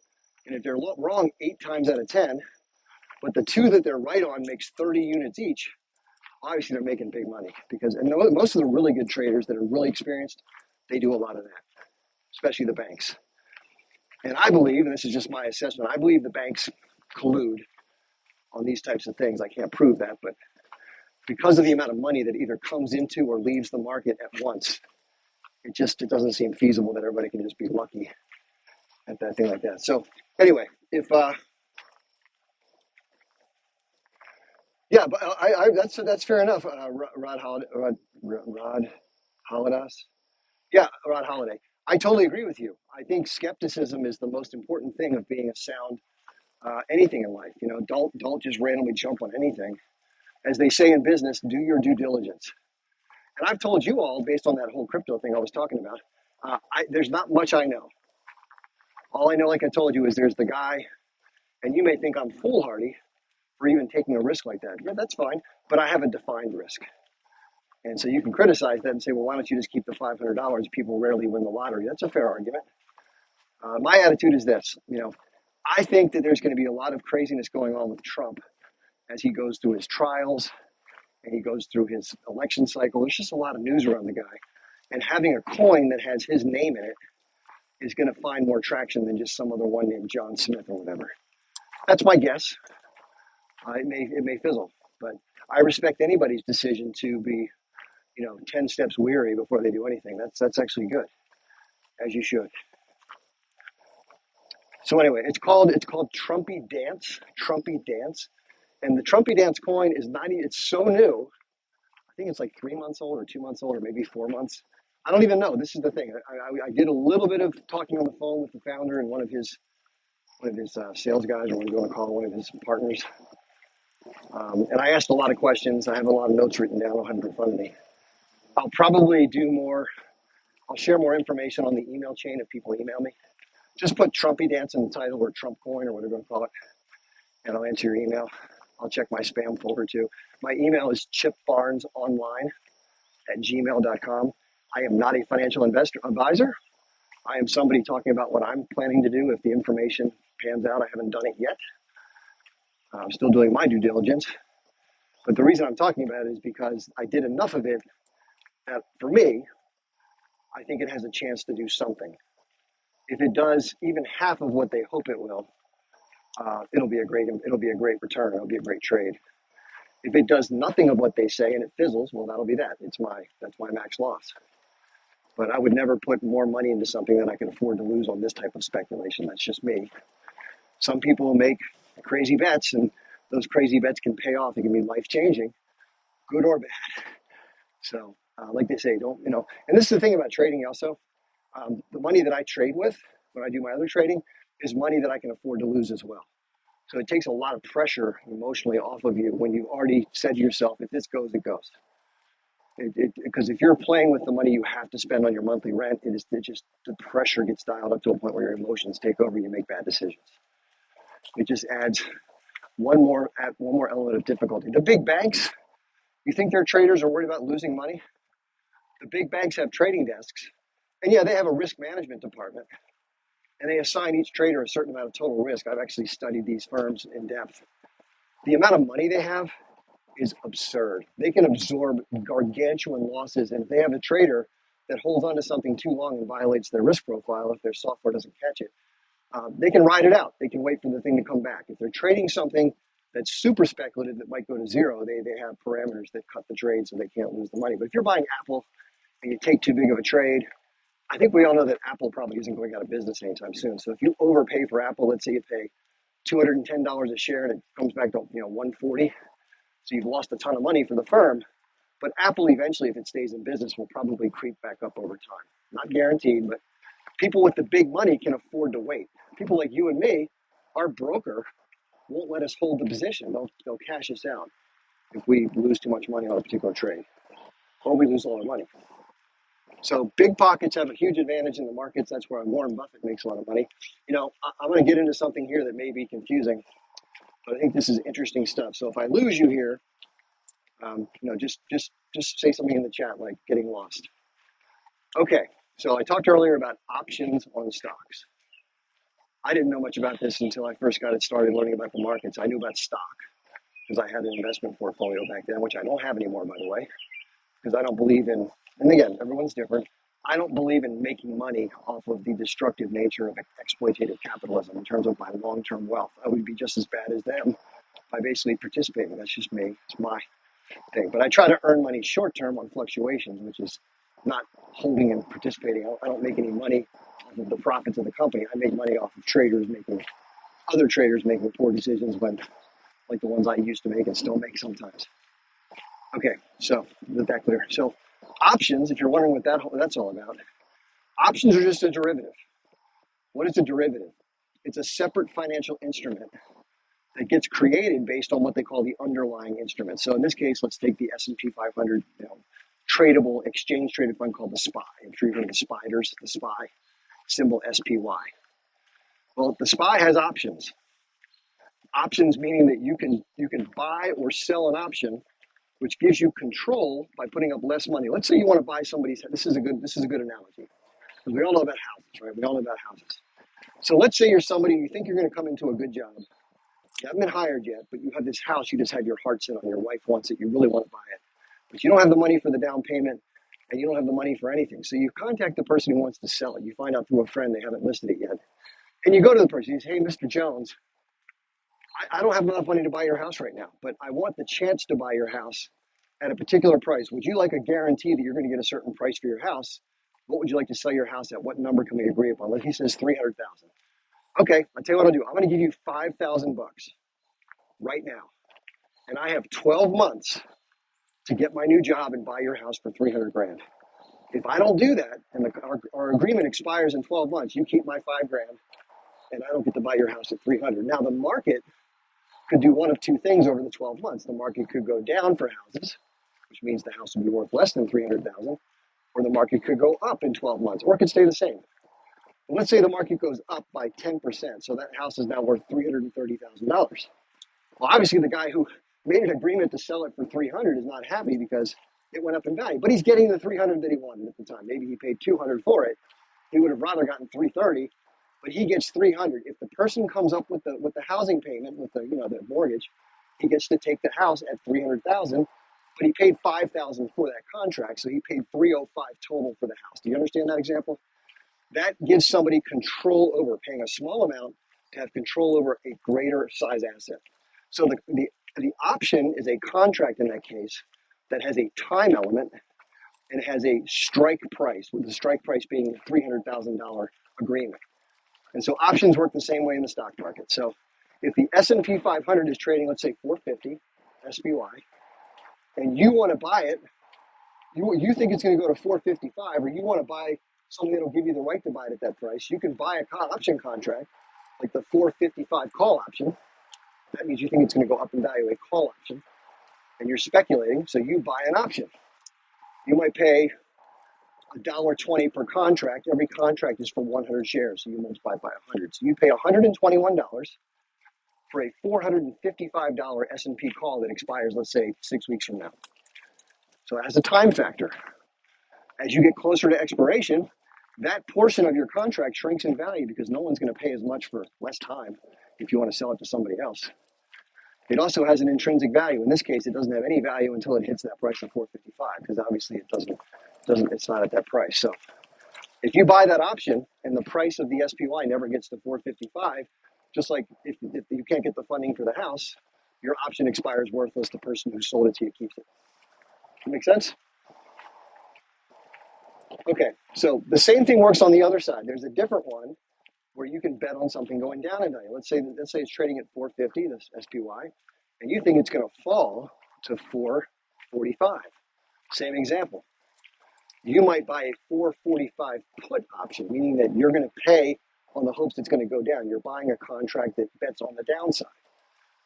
[SPEAKER 1] And if they're wrong 8 times out of 10, but the 2 that they're right on makes 30 units each, obviously they're making big money and most of the really good traders that are really experienced, they do a lot of that, especially the banks. And I believe, and this is just my assessment, I believe the banks collude on these types of things. I can't prove that, but because of the amount of money that either comes into or leaves the market at once, it doesn't seem feasible that everybody can just be lucky at that thing like that. So anyway, but that's fair enough. Rod Holiday. Yeah, Rod Holiday. I totally agree with you. I think skepticism is the most important thing of being a sound anything in life. Don't just randomly jump on anything. As they say in business, do your due diligence. And I've told you all, based on that whole crypto thing I was talking about, there's not much I know. All I know, like I told you, is there's the guy, and you may think I'm foolhardy for even taking a risk like that. Yeah, that's fine, but I have a defined risk. And so you can criticize that and say, well, why don't you just keep the $500? People rarely win the lottery. That's a fair argument. My attitude is this, I think that there's going to be a lot of craziness going on with Trump as he goes through his trials and he goes through his election cycle. There's just a lot of news around the guy. And having a coin that has his name in it is going to find more traction than just some other one named John Smith or whatever. That's my guess. It may fizzle, but I respect anybody's decision to be, 10 steps weary before they do anything. That's actually good, as you should. So anyway, it's called Trumpy Dance. Trumpy Dance. And the Trumpy Dance coin is it's so new. I think it's like 3 months old or 2 months old or maybe 4 months. I don't even know. This is the thing. I did a little bit of talking on the phone with the founder and one of his sales guys, or what you want to call one of his partners. And I asked a lot of questions. I have a lot of notes written down. I don't have them in front of me. I'll probably do more. I'll share more information on the email chain if people email me. Just put Trumpy Dance in the title or Trump Coin or whatever you want to call it, and I'll answer your email. I'll check my spam folder too. My email is chipbarnesonline@gmail.com. I am not a financial advisor. I am somebody talking about what I'm planning to do if the information pans out. I haven't done it yet. I'm still doing my due diligence. But the reason I'm talking about it is because I did enough of it that, for me, I think it has a chance to do something. If it does even half of what they hope it will, it'll be a great return. It'll be a great trade. If it does nothing of what they say and it fizzles, well, that'll be that. That's my max loss. But I would never put more money into something that I can afford to lose on this type of speculation. That's just me. Some people make crazy bets, and those crazy bets can pay off. It can be life-changing, good or bad. So, like they say, don't. And this is the thing about trading also. The money that I trade with when I do my other trading is money that I can afford to lose as well. So it takes a lot of pressure emotionally off of you when you've already said to yourself, if this goes, it goes. Because if you're playing with the money you have to spend on your monthly rent, the pressure gets dialed up to a point where your emotions take over. You make bad decisions. It just adds one more element of difficulty. The big banks, you think their traders are worried about losing money? The big banks have trading desks, and yeah, they have a risk management department, and they assign each trader a certain amount of total risk. I've actually studied these firms in depth. The amount of money they have is absurd. They can absorb gargantuan losses, and if they have a trader that holds on to something too long and violates their risk profile, if their software doesn't catch it, they can ride it out. They can wait for the thing to come back. If they're trading something that's super speculative that might go to zero, they have parameters that cut the trade so they can't lose the money. But if you're buying Apple and you take too big of a trade, I think we all know that Apple probably isn't going out of business anytime soon. So if you overpay for Apple, let's say you pay $210 a share and it comes back to $140, so you've lost a ton of money for the firm. But Apple eventually, if it stays in business, will probably creep back up over time. Not guaranteed, but people with the big money can afford to wait. People like you and me, our broker won't let us hold the position. They'll cash us out if we lose too much money on a particular trade, or we lose all our money. So big pockets have a huge advantage in the markets. That's where Warren Buffett makes a lot of money. I'm going to get into something here that may be confusing, but I think this is interesting stuff. So if I lose you here, just say something in the chat like getting lost. Okay, so I talked earlier about options on stocks. I didn't know much about this until I first got started learning about the markets. I knew about stock because I had an investment portfolio back then, which I don't have anymore, by the way, because I don't believe in, and again, everyone's different. I don't believe in making money off of the destructive nature of exploitative capitalism in terms of my long-term wealth. I would be just as bad as them by basically participating. That's just me. It's my thing. But I try to earn money short-term on fluctuations, which is not holding and participating. I don't make any money off of the profits of the company. I make money off of other traders making poor decisions like the ones I used to make and still make sometimes. Okay, so is that clear? So options, if you're wondering what that's all about, options are just a derivative. What is a derivative? It's a separate financial instrument that gets created based on what they call the underlying instrument. So in this case, let's take the S&P 500 tradable exchange traded fund called the SPY. I'm sure you've heard of the spiders, the SPY, symbol SPY. Well, the SPY has options. Options meaning that you can buy or sell an option, which gives you control by putting up less money. Let's say you want to buy somebody's. This is a good analogy because we all know about houses, right? We all know about houses. So let's say you're somebody, you think you're going to come into a good job, You haven't been hired yet, but you have this house you just had your heart set on. Your wife wants it. You really want to buy it, but you don't have the money for the down payment and you don't have the money for anything. So you contact the person who wants to sell it. You find out through a friend they haven't listed it yet. And you go to the person, you say, hey, Mr. Jones, I don't have enough money to buy your house right now, but I want the chance to buy your house at a particular price. Would you like a guarantee that you're going to get a certain price for your house? What would you like to sell your house at? What number can we agree upon? Like he says, 300,000. Okay, I'll tell you what I'll do. I'm going to give you 5,000 bucks right now, and I have 12 months to get my new job and buy your house for 300 grand. If I don't do that, and our agreement expires in 12 months, you keep my 5 grand, and I don't get to buy your house at 300. Now the market could do one of two things over the 12 months. The market could go down for houses, which means the house would be worth less than 300,000, or the market could go up in 12 months, or it could stay the same. And let's say the market goes up by 10%, so that house is now worth $330,000. Well, obviously the guy who made an agreement to sell it for 300 is not happy because it went up in value, but he's getting the 300 that he wanted at the time. Maybe he paid 200 for it. He would have rather gotten 330, but he gets 300. If the person comes up with the housing payment, with the mortgage, he gets to take the house at 300,000, but he paid 5,000 for that contract, so he paid 305 total for the house. Do you understand that example? That gives somebody control over paying a small amount to have control over a greater size asset. So the option is a contract in that case that has a time element and has a strike price, with the strike price being a $300,000 agreement. And so options work the same way in the stock market. So if the S&P 500 is trading, let's say 450 SPY, and you want to buy it, you think it's going to go to 455, or you want to buy something that'll give you the right to buy it at that price, you can buy a option contract, like the 455 call option. That means you think it's going to go up in value, a call option, and you're speculating, so you buy an option. You might pay $1.20 per contract. Every contract is for 100 shares, so you multiply it by 100. So you pay $121 for a $455 S&P call that expires, let's say, 6 weeks from now. So it has a time factor. As you get closer to expiration, that portion of your contract shrinks in value because no one's going to pay as much for less time if you want to sell it to somebody else. It also has an intrinsic value. In this case, it doesn't have any value until it hits that price of 455, because obviously it's not at that price. So if you buy that option and the price of the SPY never gets to 455, just like if you can't get the funding for the house, your option expires worthless. The person who sold it to you keeps it. Make sense? Okay, so the same thing works on the other side. There's a different one where you can bet on something going down in value. Let's say it's trading at 450, this SPY, and you think it's going to fall to 445. Same example. You might buy a 445 put option, meaning that you're going to pay on the hopes it's going to go down. You're buying a contract that bets on the downside.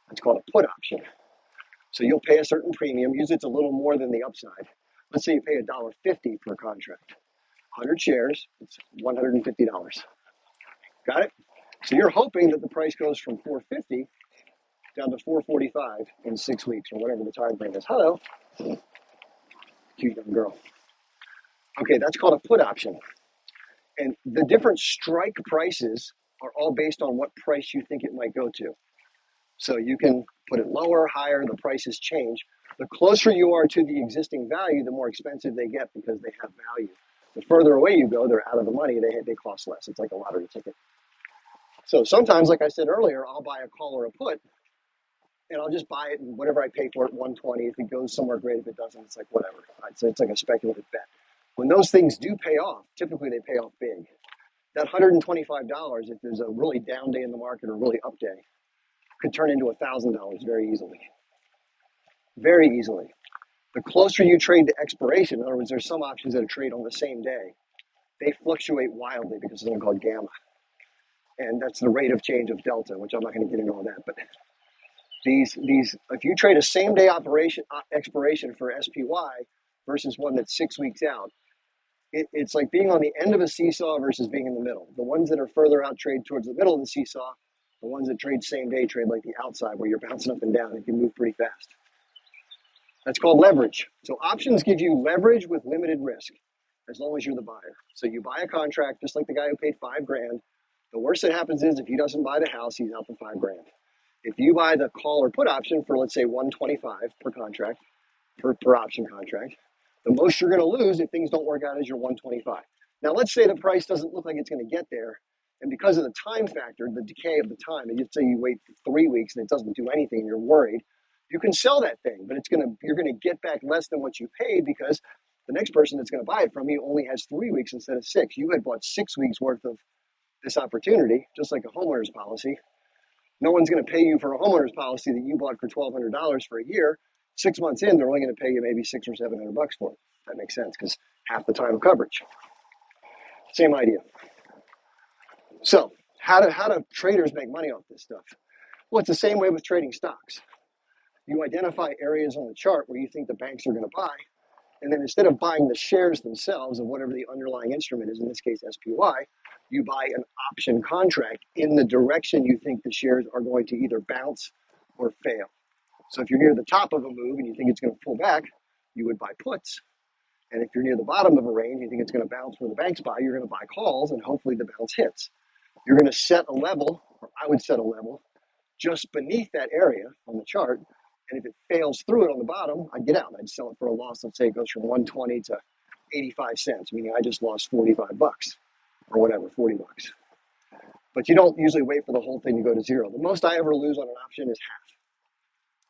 [SPEAKER 1] That's called a put option. So you'll pay a certain premium. Usually it's a little more than the upside. Let's say you pay $1.50 per contract. 100 shares, it's $150. Got it? So you're hoping that the price goes from 450 down to 445 in 6 weeks, or whatever the time frame is. Hello, cute young girl. Okay, that's called a put option. And the different strike prices are all based on what price you think it might go to. So you can put it lower, higher, the prices change. The closer you are to the existing value, the more expensive they get because they have value. The further away you go, they're out of the money, they cost less. It's like a lottery ticket. So sometimes, like I said earlier, I'll buy a call or a put, and I'll just buy it, and whatever I pay for it, 120. If it goes somewhere, great. If it doesn't, it's like whatever. Right? So it's like a speculative bet. When those things do pay off, typically they pay off big. That $125, if there's a really down day in the market or really up day, could turn into $1,000 very easily. Very easily. The closer you trade to expiration, in other words, there's some options that are trade on the same day. They fluctuate wildly because of something called gamma. And that's the rate of change of delta, which I'm not going to get into all that. But these if you trade a same day expiration for SPY versus one that's 6 weeks out, it's like being on the end of a seesaw versus being in the middle. The ones that are further out trade towards the middle of the seesaw. The ones that trade same day trade like the outside, where you're bouncing up and down and can move pretty fast. That's called leverage. So options give you leverage with limited risk, as long as you're the buyer. So you buy a contract, just like the guy who paid 5 grand. The worst that happens is if he doesn't buy the house, he's out for 5 grand. If you buy the call or put option for, let's say, 125 per contract, per option contract, the most you're going to lose if things don't work out is your 125. Now, let's say the price doesn't look like it's going to get there. And because of the time factor, the decay of the time, and let's say you wait for 3 weeks and it doesn't do anything and you're worried, you can sell that thing, but you're going to get back less than what you paid because the next person that's going to buy it from you only has 3 weeks instead of 6. You had bought 6 weeks worth of this opportunity, just like a homeowner's policy. No one's going to pay you for a homeowner's policy that you bought for $1,200 for a year. 6 months in, they're only going to pay you maybe $600 or $700 for it. That makes sense because half the time of coverage. Same idea. So how do traders make money off this stuff? Well, it's the same way with trading stocks. You identify areas on the chart where you think the banks are going to buy, and then instead of buying the shares themselves of whatever the underlying instrument is, in this case SPY, you buy an option contract in the direction you think the shares are going to either bounce or fail. So if you're near the top of a move and you think it's going to pull back, you would buy puts. And if you're near the bottom of a range, you think it's going to bounce where the banks buy, you're going to buy calls, and hopefully the bounce hits. You're going to set a level, or I would set a level, just beneath that area on the chart. And if it fails through it on the bottom, I'd get out. I'd sell it for a loss. Let's say it goes from 120 to 85 cents, meaning I just lost 45 bucks or whatever, 40 bucks. But you don't usually wait for the whole thing to go to zero. The most I ever lose on an option is half.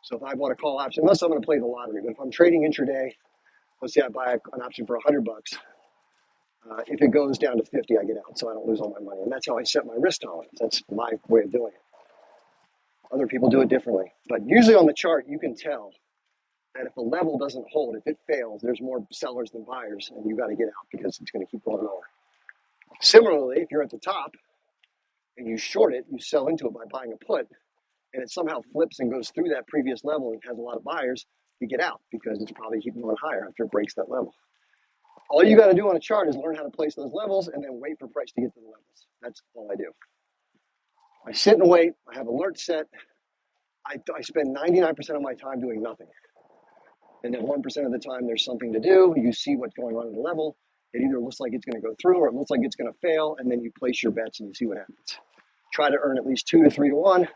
[SPEAKER 1] So if I bought a call option, unless I'm going to play the lottery, but if I'm trading intraday, let's say I buy an option for 100 bucks. If it goes down to 50, I get out, so I don't lose all my money. And that's how I set my risk tolerance. That's my way of doing it. Other people do it differently. But usually on the chart, you can tell that if a level doesn't hold, if it fails, there's more sellers than buyers, and you got to get out because it's going to keep going lower. Similarly, if you're at the top and you short it, you sell into it by buying a put, and it somehow flips and goes through that previous level and has a lot of buyers, you get out because it's probably keeping going higher after it breaks that level. All you got to do on a chart is learn how to place those levels and then wait for price to get to the levels. That's all I do. I sit and wait. I have alerts set. I spend 99% of my time doing nothing. And then 1% of the time there's something to do. You see what's going on at the level. It either looks like it's going to go through or it looks like it's going to fail. And then you place your bets and you see what happens. Try to earn at least 2 to 3 to 1.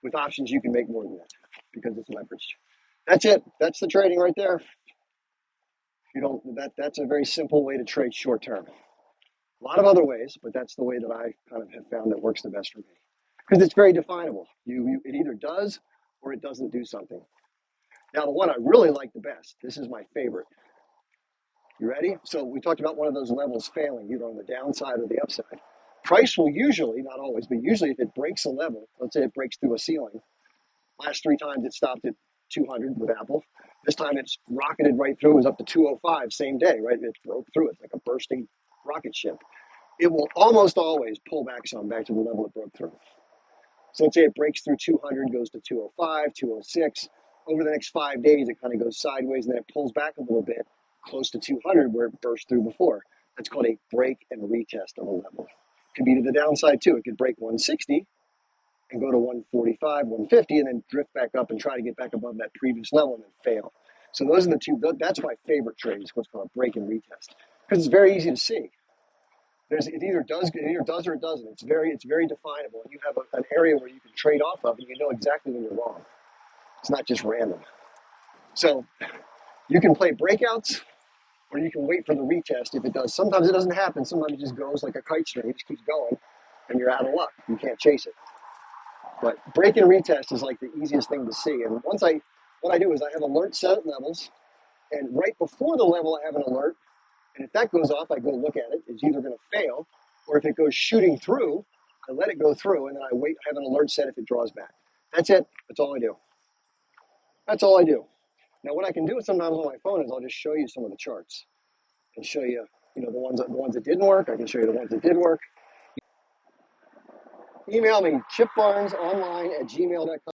[SPEAKER 1] With options, you can make more than that because it's leveraged. That's it. That's the trading right there. That's a very simple way to trade short term. A lot of other ways, but that's the way that I kind of have found that works the best for me. Because it's very definable. It either does or it doesn't do something. Now, the one I really like the best, this is my favorite. You ready? So we talked about one of those levels failing, either on the downside or the upside. Price will usually, not always, but usually if it breaks a level, let's say it breaks through a ceiling, last 3 times it stopped at 200 with Apple. This time it's rocketed right through. It was up to 205 same day, right? It broke through it like a bursting rocket ship. It will almost always pull back some, back to the level it broke through. So let's say it breaks through 200, goes to 205, 206. Over the next 5 days, it kind of goes sideways, and then it pulls back a little bit, close to 200, where it burst through before. That's called a break and retest of a level. It could be to the downside, too. It could break 160 and go to 145, 150, and then drift back up and try to get back above that previous level and then fail. So those are the two. That's my favorite trade, is what's called a break and retest, because it's very easy to see. It either does or it doesn't. It's very definable. And you have an area where you can trade off of, and you know exactly when you're wrong. It's not just random. So you can play breakouts, or you can wait for the retest if it does. Sometimes it doesn't happen. Sometimes it just goes like a kite string. It just keeps going, and you're out of luck. You can't chase it. But break and retest is like the easiest thing to see. And what I do is I have alerts set at levels, and right before the level I have an alert, and if that goes off, I go look at it. It's either going to fail, or if it goes shooting through, I let it go through, and then I wait. I have an alert set if it draws back. That's it. That's all I do. That's all I do. Now, what I can do sometimes on my phone is I'll just show you some of the charts and show you, the ones that didn't work. I can show you the ones that did work. Email me, chipbarnesonline@gmail.com.